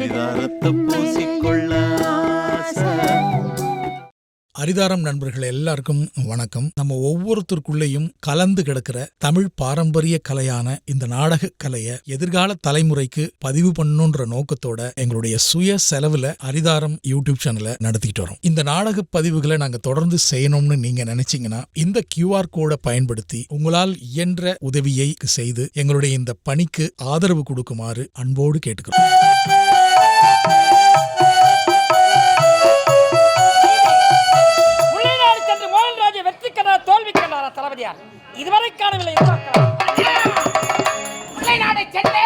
அரிதாரத்தை பூசிக்கொள்ள அரிதாரம் நண்பர்கள் எல்லாருக்கும் வணக்கம். நம்ம ஒவ்வொருத்தருக்குள்ளேயும் கலந்து கிடக்கிற தமிழ் பாரம்பரிய கலையான இந்த நாடக கலையை எதிர்கால தலைமுறைக்கு பதிவு பண்ணணுன்ற நோக்கத்தோட எங்களுடைய சுய செலவுல அரிதாரம் யூடியூப் சேனலை நடத்திட்டு வரோம். இந்த நாடக பதிவுகளை நாங்க தொடர்ந்து செய்யணும்னு நீங்க நினைச்சீங்கன்னா இந்த QR கோடை பயன்படுத்தி உங்களால் இயன்ற உதவியை செய்து எங்களுடைய இந்த பணிக்கு ஆதரவு கொடுக்குமாறு அன்போடு கேட்டுக்கிறோம். தளபதியார் இதுவரை காணவில்லை. நாடை சென்று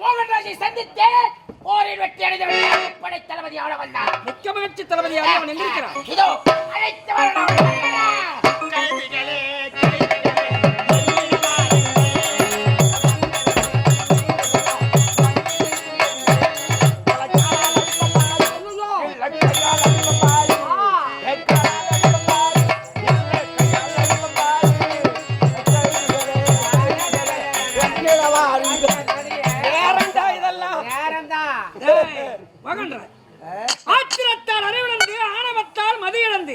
மோகன்ராஜை சந்தித்து போரில் வெற்றி அடைந்த படை தளபதியாக வந்தார். முக்கிய முயற்சி தளபதியாக அவன் எங்கிருக்கிறான்? இதோ அழைத்து வரணும். ஆத்திரத்தால் அறிவிழந்து ஆணவத்தால் மதியிழந்து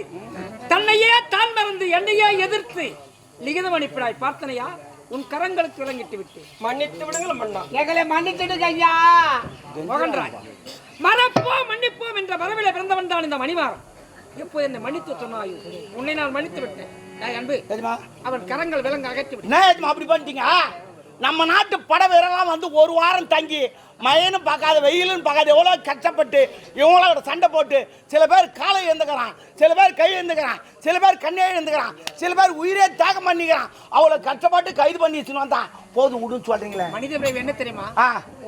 தன்னையே தான் மறந்து என்னையே எதிர்த்து லிகிதம் அனுப்பினாய் பார்த்தனையா, உன் கரங்களுக்கு விளங்கிட்டு விட்டு மன்னித்து விடுங்கள் மன்னா. எங்களை மன்னித்துடுங்க ஐயா. மோகன்ராஜ், மறப்போம் மன்னிப்போம் என்ற மரபிலே பிறந்தவன் தான் இந்த மணிமாறன். எப்போ என்னை மன்னித்து சொன்னாயோ உன்னை நான் மன்னித்து விட்டேன். அன்பு, அவன் கரங்கள் விலங்கு அகற்றி விட்டேன். அப்படி பண்ணிட்டீங்க. நம்ம நாட்டு பட வீரர்லாம் வந்து ஒரு வாரம் தங்கி மழைன்னு பார்க்காத வெயிலுன்னு பார்க்காத எவ்வளோ கஷ்டப்பட்டு இவங்களோட சண்டை போட்டு சில பேர் காலை எழுந்துக்கிறான், சில பேர் கை எழுந்துக்கிறான், சில பேர் கண்ணே எழுந்துக்கிறான், சில பேர் உயிரே தியாகம் பண்ணிக்கிறான். அவ்வளோ கஷ்டப்பட்டு கைது பண்ணி வச்சுன்னு வந்தான். போதும் விடுன்னு சொல்றீங்களே. மனித பிறவி என்ன தெரியுமா?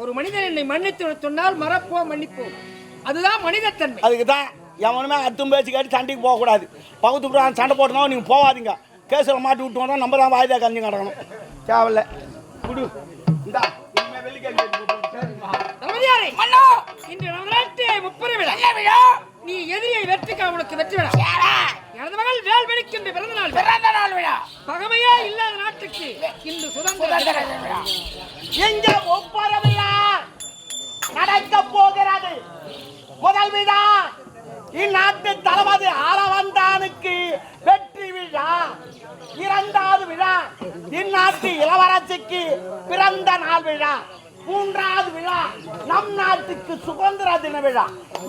ஒரு மனிதன் என்னை மன்னித்து சொன்னால் மறப்போம் மன்னிப்போம், அதுதான் மனிதத்தன்மை. அதுக்கு தான் எவனுமே அத்தும் பேச்சு கேட்டு சண்டைக்கு போகக்கூடாது. பகுத்து சண்டை போட்டோம்னா நீங்கள் போகாதீங்க. கேஸில் மாட்டி விட்டு வந்தால் நம்ம தான் வாய்தா கஞ்சி கிடக்கணும். தேவையில்ல குடு. இந்தா நீ எதிரியை வெற்றிக்க உனக்கு வெற்றி விழா. எனது மகள் வேல் வெடிக்கின்ற பிறந்த நாள் விழா. பகமையே இல்லாத நாட்டுக்கு இன்று சுதந்திர விழா. எங்க ஒவ்வொரு விழா நடக்க போகிறது. முதல் விழா இந்நாட்டு தளபதி ஆளவந்தானுக்கு வெற்றி விழா. இரண்டாவது விழா இந்நாட்டு இளவரசிக்கு பிறந்த நாள் விழா. மூன்றாவது விழா நம் நாட்டுக்கு சுதந்திர தின விழா.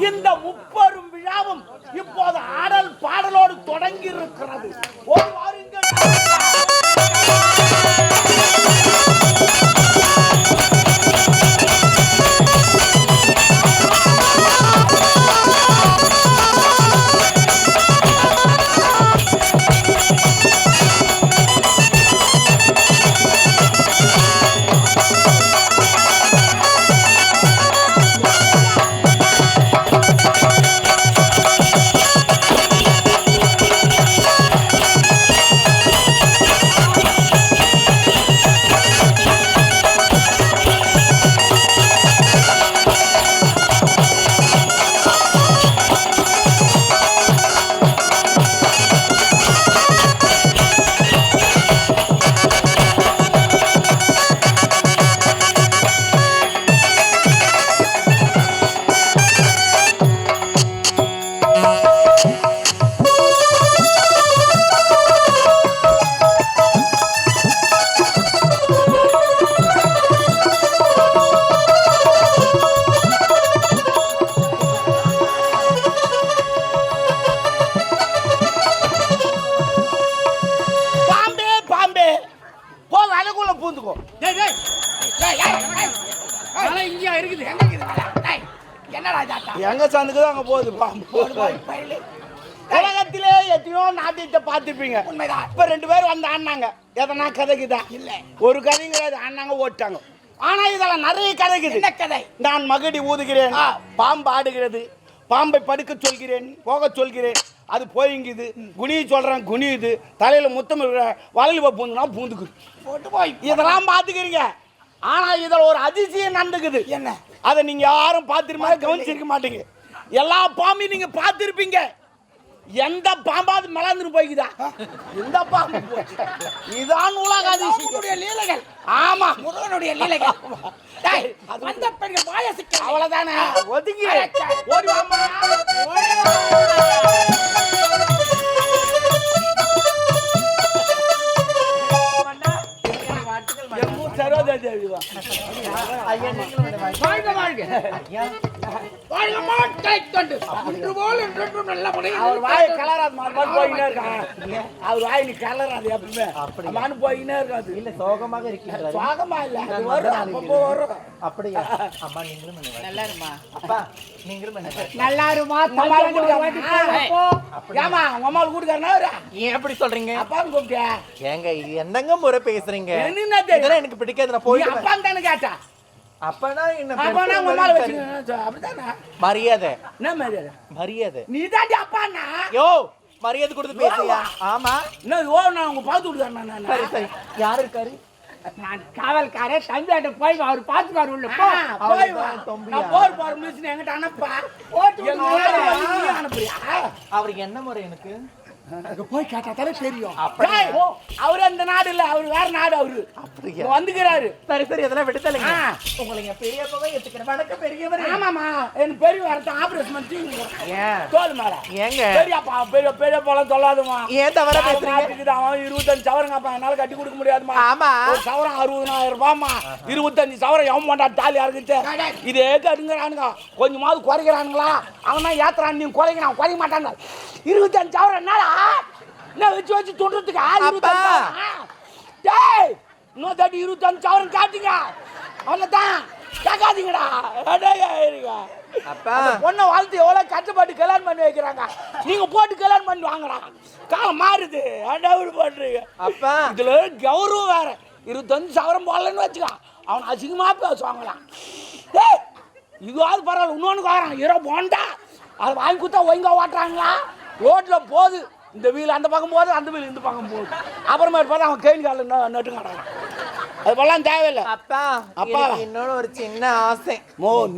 இந்த முப்பெரும் விழாவும் இப்போது ஆடல் பாடலோடு தொடங்கி இருக்கிறது. ஒரு வாருங்கள். எங்க சந்துக்கு அங்க போகுது பாம்பு. உலகத்திலே எத்தனையோ நாட்டியத்தை பார்த்துருப்பீங்க. இப்ப 2 பேர் வந்து ஆடினாங்க. எதனா கதைக்குதான் இல்ல, ஒரு கதைங்கிறது ஆடினாங்க ஓட்டாங்க. ஆனா இதெல்லாம் நிறைய கதைக்குது. என்ன கதை? நான் மகுடி ஊதுகிறேன், பாம்பு ஆடுகிறது, பாம்பை படுக்க சொல்கிறேன், போக சொல்கிறேன், அது போயிங்குது, குனிய சொல்றேன் குனியுது, தலையில முத்தம் வளையல் பூந்துனா பூந்துக்குது போட்டு போய் இதெல்லாம் பார்த்துக்கிறீங்க. ஆனா இதில் ஒரு அதிசயம் நடந்துக்குது. என்ன? அதை நீங்க யாரும் பார்த்துருமா கவனிச்சிருக்க மாட்டீங்க. எல்லா பாம்பையும் நீங்க பார்த்துருப்பீங்க. எந்த பாம்பாவது மலர்ந்துட்டு போய்க்குதா? எந்த பாம்பு போச்சு? இதான் உலக அதிசயம். லீலைகள். ஆமா, முருகனுடைய லீலைகள். டேய், அந்த பெண்கள் வாயசிக்க அவ்வளவுதானே. ஒதுங்கி ஓடி வாமா. சரோஜா தேவி தான். வாழ்க வாழ்க. வாழ்க மாட்டை தொண்டு. ஒன்று போல் என்றென்றும் நல்ல முறையில் அவர் வாய் கலராது மாதிரி போயினே இருக்கான். அவர் வாய் நீ கலராது எப்பவுமே. அம்மானு போயினே இருக்காது. இல்ல சோகமாக இருக்கீங்க. சோகமா இல்ல, அது வரும், அப்பப்போ வரும். அப்படியா? அம்மா நீங்களும் பண்ணுங்க. நல்லா இருமா. அப்பா நீங்களும் பண்ணுங்க. நல்லா இருமா. ஏமா உங்க அம்மாவை கூட்டுக்காரனா அவரு? ஏன் அப்படி சொல்றீங்க? அப்பான்னு கூப்பிட்டியா? ஏங்க இது என்னங்க முறை பேசுறீங்க? என்ன தெரியும்? இதெல்லாம் எனக்கு பிடிக்காது. நான் நீ போயிடுவேன். அப்பான்னு தானே கேட்டா? அப்பனா என்ன அப்பனா உங்க அம்மாவை வச்சுக்க அப்படித்தானே. மரியாதை. என்ன மரியாதை? மரியாதை. நீ தாண்டி அப்பான்னா? யோ மரியாதை கொடுத்து பேசியா? ஆமா. என்ன ஓ நான் உங்க பார்த்து விடுக்காரனா நான்? சரி சரி. யார் இருக்காரு? நான் காவல்காரே தம்பியாட்ட போய் அவர் பாத்துக்காரு உள்ள போ. போய் வா. தொம்பியா? நான் போர் போற முடிச்சு என்கிட்ட அனுப்பா. ஓட்டு எங்க ஊர்ல வந்து நீ அனுப்புறியா? அவருக்கு என்ன முறை எனக்கு? அங்க போய் கேட்டா தானே தெரியும். அப்படியா? டேய், அவரு அந்த நாடு இல்ல, அவரு வேற நாடு. அவரு அப்படியா? இங்க வந்துக்கிறாரு. சரி சரி அதெல்லாம் விடுதலைங்க. ஆ. உங்களுக்கு பெரியப்பவே ஏத்துக்கிறேன். வணக்கம் பெரியவரே. ஆமாமா, எனக்கு பெரிய வரட்டும் ஆபரேஷன் பண்ணி ஏன்? தோல் மேல. ஏங்க? பெரியப்பா பெரிய பெரிய போல சொல்லாதுமா. ஏன் தவற பேசுறீங்க? அவன் 25 சவரங்கப்பா, என்னால கட்டி கொடுக்க முடியாதுமா. ஆமா. ஒரு சவரம் 60,000 ரூபாய்மா. 25 சவரம் எவன் மாட்டா தாலி அறுக்குச்சு. இதே கடுங்கிறானுங்க, கொஞ்சமாவது குறைக்கிறானுங்களா? அவனா ஏத்துறான், நீ குறைக்கிறான், குறைக்க மாட்டாங்க. 25 சவரம் என்னடா? என்ன வச்சு வச்சு தொடுறதுக்கு? டேய், இன்னும் 25 சவரம் காட்டுங்க. அவனதான் கேட்காதீங்கடா. அப்பா பொண்ணை வாழ்த்து எவ்வளவு கஷ்டப்பட்டு கல்யாணம் பண்ணி வைக்கிறாங்க. நீங்க போட்டு கல்யாணம் பண்ணி வாங்கடா. காலம் மாறுது. அடவுடு பண்றீங்க. அப்பா இதுல கௌரவம் வேற. 25 சவரம் போடலன்னு வச்சுக்கா, அவன் அசிங்கமா பேசுவாங்களாம். டேய், இதுவாது பரவாயில்ல. இன்னொன்னு வாங்குறான் 20 போண்டா. அதை வாங்கி கொடுத்தா ஒழுங்கா ஓட்டுறாங்களா? ரோட்ல போகுது, இந்த வீல் அந்த பக்கம் போகுது, அந்த வீல் இந்த பக்கம் போகுது. அப்புறமா பார்த்தா அவன் கேள்வி காலில் நட்டுங்கிறான். அதுபெல்லாம் தேவையில்லை. அப்பா அப்பா. எனக்கு இன்னொரு ஒரு சின்ன ஆசை.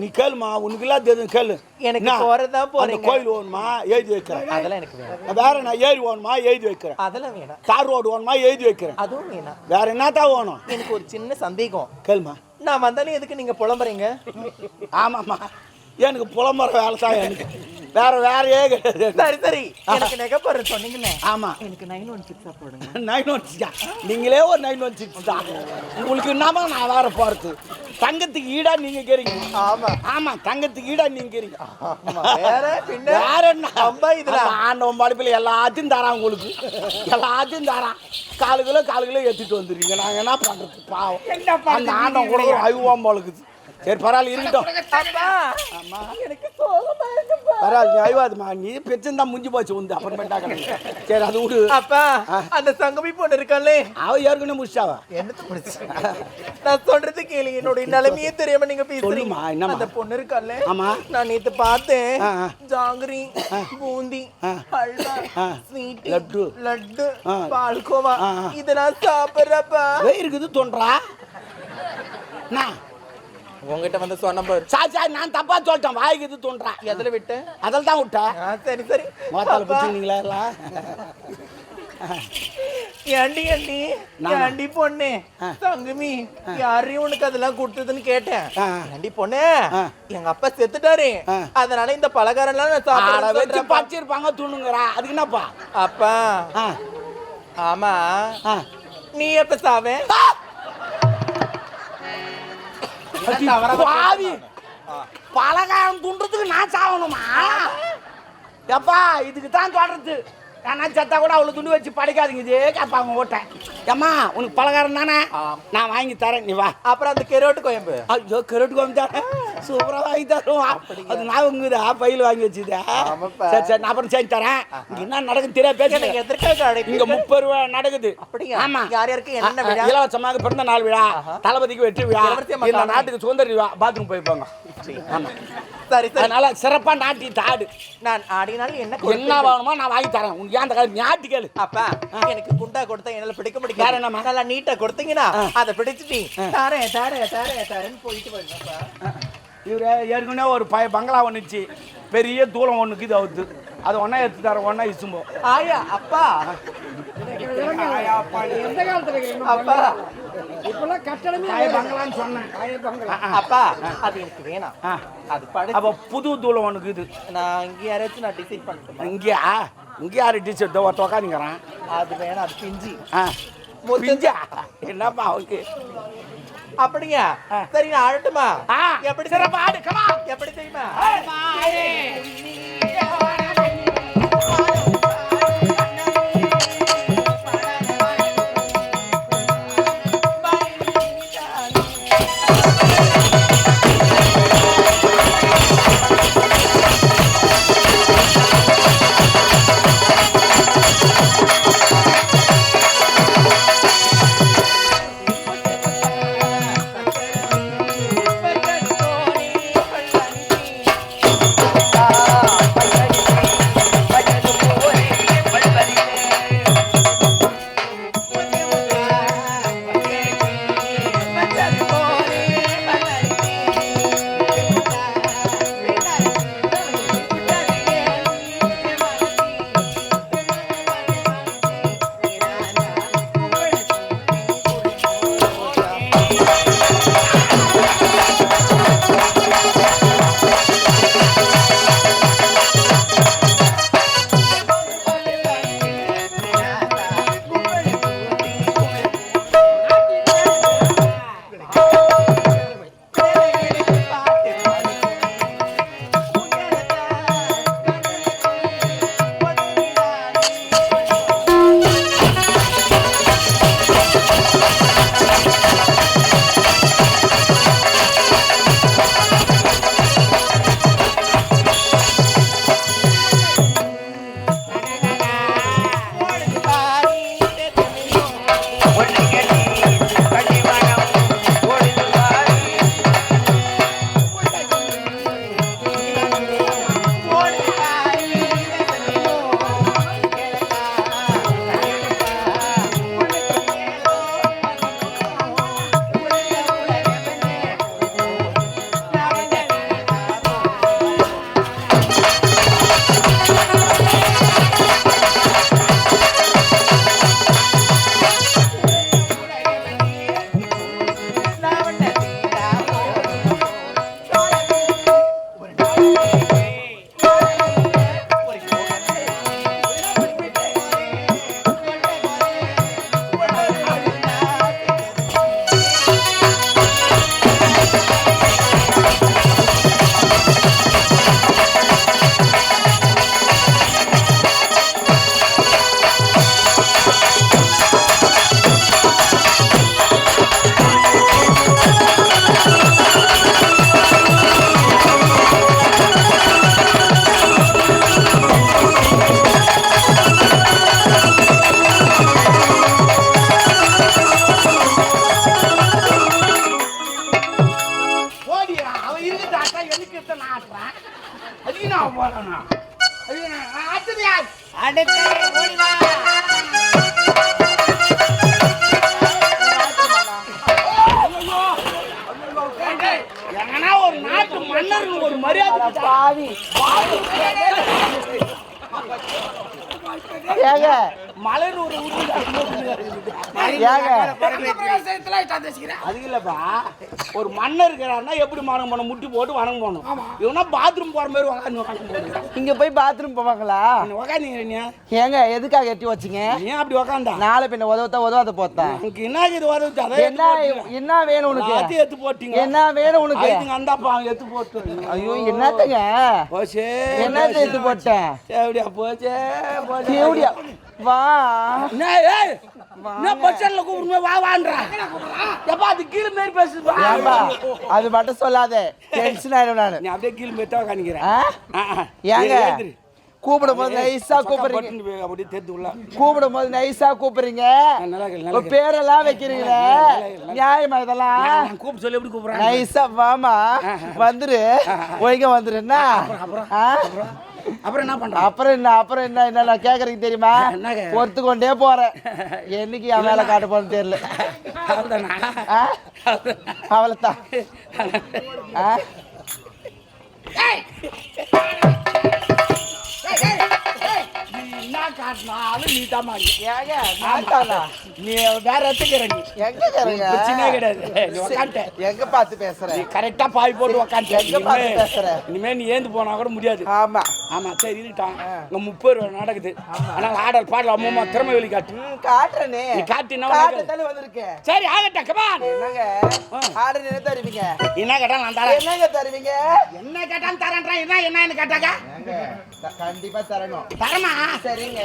நீ கேளுமா, உனக்கு எல்லாம் தெரியும், கேளு. எனக்கு போறதா போறீங்க. கோயில் ஓணுமா எழுதி வைக்கிறேன். அதெல்லாம் எனக்கு வேணும். வேற நான் ஏரி ஓணுமா எழுதி வைக்கிறேன். அதெல்லாம் வேணாம். தார் ரோடு ஓணுமா எழுதி வைக்கிறேன். அதுவும் வேணாம். வேற என்னத்தான் ஓணும்? எனக்கு ஒரு சின்ன சந்தேகம். கேளுமா. நான் வந்தாலே எதுக்கு நீங்க புலம்புறீங்க? ஆமாம்மா, எனக்கு புலம்புற வேலை தான். எனக்கு வேறையே கிடையாது. சரி சரி. எனக்கு நெகப்பற சொன்னீங்களே. ஆமா, எனக்கு 916 போடுங்க. 916 நீங்களே ஒரு 916 தான். உங்களுக்கு என்னமா நான் வேற போறது? தங்கத்துக்கு ஈடா நீங்க கேறீங்க. ஆமா ஆமா, தங்கத்துக்கு ஈடா நீங்க கேறீங்க. வேற பின்ன வேற என்ன? அம்பா இதுல ஆண்டவன் படைப்பில் எல்லாத்தையும் தரான் உங்களுக்கு. எல்லாத்தையும் தரான். 4 கிலோ ஏத்திட்டு வந்துருக்கீங்க. நாங்க என்ன பண்றது? பாவம், அந்த ஆண்டவன் கூட ஒரு அழுவாம் போலுக்குது. சரி பரவாயில்ல, இருக்கட்டும். அப்பா ஆமா எனக்கு சோகமா இருக்குப்பா. பரவாயில்ல, நீ அழுவாதுமா. நீ பிரச்சனை முடிஞ்சு போச்சு வந்து அப்புறமேட்டா கிடையாது. சரி அது விடு. அப்பா அந்த சங்கமி பொண்ணு இருக்காளே, அவ ஏற்கனவே முடிச்சாவா? என்னத்த முடிச்சு? நான் சொல்றது கேளு. என்னோட நிலைமையே தெரியாம நீங்க பேசுறீங்க. சொல்லுமா, என்னம்மா? அந்த பொண்ணு இருக்காளே, ஆமா, நான் நேத்து பார்த்தேன். ஆ, ஆ. ஜாங்கிரி, பூந்தி, ஹல்வா, ஸ்வீட், லட்டு, லட்டு, ஆ. பால்கோவா ஆ, ஆ. இதெல்லாம் சாப்பிடுறப்பா இருக்குது தோன்றா. நான் உங்ககிட்ட வந்து சொன்ன பாரு. சாச்சா, நான் தப்பா சொல்லிட்டேன். வாய்க்கு தோன்றா. எதுல விட்டு? அதில் தான் விட்டேன். சரி சரி. மோத்தால பிடிச்சிங்களா எல்லாம்? ஏண்டி ஏண்டி ஏண்டி பொண்ணு சங்கமி யாரையும் உனக்கு அதெல்லாம் கொடுத்ததுன்னு கேட்டேன். ஏண்டி பொண்ணு, எங்க அப்பா செத்துட்டாரு, அதனால இந்த பலகாரம் எல்லாம் நான் சாப்பிட வச்சு பச்சிருப்பாங்க துணுங்குறா. அதுக்கு என்னப்பா? அப்பா ஆமா, நீ எப்ப சாவே? பாவி, பலகாரம் துண்டுறதுக்கு நான் சாவணுமா? எப்பா, இதுக்கு தான் சொல்றது. ஆனா சத்தா கூட அவ்வளவு துண்டு வச்சு படைக்காதீங்க. இதே கேட்பாங்க ஓட்டேன். ஏம்மா, உனக்கு பலகாரம் தானே, நான் வாங்கி தரேன், நீ வா. அப்புறம் அந்த கெரோட்டு கோயம்பு. ஐயோ, கரெக்ட் கோயம்பு தரேன், சூப்பரா வாங்கி தருவோம். அது நான் உங்குதா பையில வாங்கி வச்சுதா? சரி சரி, நான் அப்புறம் செஞ்சு தரேன். என்ன நடக்குது தெரியாது, பேசுறேன். எதற்காக இங்க 30 ரூபா நடக்குது. அப்படியா? ஆமா. யார் யாருக்கு என்ன விழா? இலவசமாக பிறந்த நாள் விழா, தளபதிக்கு வெற்றி விழா, இந்த நாட்டுக்கு சுதந்திர விழா. பாத்ரூம் போய்ப்பாங்க. ஆமா, சரி சரி. அதனால சிறப்பா நாட்டிட்டு ஆடு. நான் ஆடினாலும் என்ன வேணுமோ நான் வாங்கி தரேன். உனக்கு ஏன் அந்த ஞாட்டி கேளு. அப்பா எனக்கு குண்டா கொடுத்தா என்னால பிடிக்க வேற முடியாது. என்னம்மா? நல்லா நீட்டா கொடுத்தீங்கன்னா அதை பிடிச்சிட்டு தரேன் போயிட்டு போயிடுங்கப்பா. இவரு ஏற்கனவே ஒரு பங்களா ஒண்ணுச்சு, பெரிய தூரம் ஒண்ணுக்கு இது அவுத்து. அது ஒன்றா எடுத்து தரேன், ஒன்றா இசும்போம். ஆயா அப்பா எந்த காலத்துல இருக்கிற அப்பா இப்பெல்லாம் கட்டடமே பங்களான்னு சொன்னேன். அப்பா அது எனக்கு வேணாம். அது படு. அப்போ புது தூளம் ஒன்றுக்கு இது. நான் இங்கே யாராச்சும் நான் டிசைட் பண்ணிட்டேன். இங்கேயா? இங்கே யாரு டீச்சர் உக்காந்துங்கிறான்? அது வேணாம், அது பிஞ்சி. பிஞ்சா? என்னப்பா அவனுக்கு? அப்படிங்க. சரி நான் ஆடட்டுமா? எப்படி சிறப்பா ஆடு, கமா. எப்படி தெரியுமா? ஒரு நாட்டு மன்னர் ஒரு மரியாதை பாவி ஏங்க மலர் ஒரு அது இல்லப்பா. ஒரு மன்னர் இருக்கிறாருன்னா எப்படி வணங்க போனோம்? முட்டி போட்டு வணங்க போனோம். இவனா பாத்ரூம் போற மாதிரி உக்காந்து இங்க போய் பாத்ரூம் போவாங்களா? உக்காந்தீங்க ஏங்க எதுக்காக எட்டி வச்சிங்க? ஏன் அப்படி உக்காந்தா? நாளை பின்ன உதவாத போத்தான். உனக்கு என்ன இது உதவுச்சு? என்ன வேணும் உனக்கு? அது எடுத்து போட்டீங்க. என்ன வேணும் உனக்கு? அந்தாப்பா எடுத்து போட்டு. ஐயோ என்னத்தங்க போச்சே. என்ன எடுத்து போட்டேன்? எப்படியா போச்சே போச்சே. எப்படியா வா பச்சன்ல கூப்பிடுமே வா வான்றா. எப்பா அது கீழ மேரி பேசுப்பா. ஏம்பா அது மட்டும் சொல்லாத, டென்ஷன் ஆயிடும் நானு. நீ அப்படியே கீழ மேட்டா காணிக்கிறேன். ஏங்க கூப்பிடும் போது நைஸா கூப்பிடுறீங்க, அப்படியே தேத்து உள்ள கூப்பிடும் போது நைஸா கூப்பிடுறீங்க, பேரெல்லாம் வைக்கிறீங்களே நியாயமா? இதெல்லாம் கூப்பிட்டு சொல்லி எப்படி கூப்பிடுறேன்? நைஸா வாமா வந்துரு, ஒழுங்கா வந்துருன்னா அப்புறம் என்ன பண்ற? அப்புறம் என்ன நான் கேக்குறதுக்கு தெரியுமா? பொறுத்து கொண்டே போறேன். என்னைக்கு என் மேல காட்ட போறேன்னு தெரியல. அவ்வளவுதான். காட்டினாலும் நீ தான் மாறி. ஏங்க நான் தானா? நீ வேற இடத்துக்கு நீ எங்க இருக்கீங்க? பிரச்சனையே கிடையாது. நீ உக்காண்ட. எங்க பார்த்து பேசுற? நீ கரெக்டா பாய் போட்டு உக்காண்ட. எங்க பார்த்து பேசுற? இனிமே நீ ஏந்து போனா கூட முடியாது. ஆமா ஆமா சரி இருக்கட்டும். இங்க 30 ரூபா நடக்குது. ஆனால் ஆடல் பாடல் அம்மா திறமை வெளி காட்டு. காட்டுறனே. நீ காட்டினா காட்டத்தானே வந்திருக்கேன். சரி ஆகட்டும் கமான். என்னங்க ஆர்டர் என்ன தருவீங்க? என்ன கேட்டா நான் தரேன். என்னங்க தருவீங்க? என்ன கேட்டாலும் தரேன்றா. என்னன்னு கேட்டாங்க கண்டிப்பா தரணும். தரமா? சரிங்க.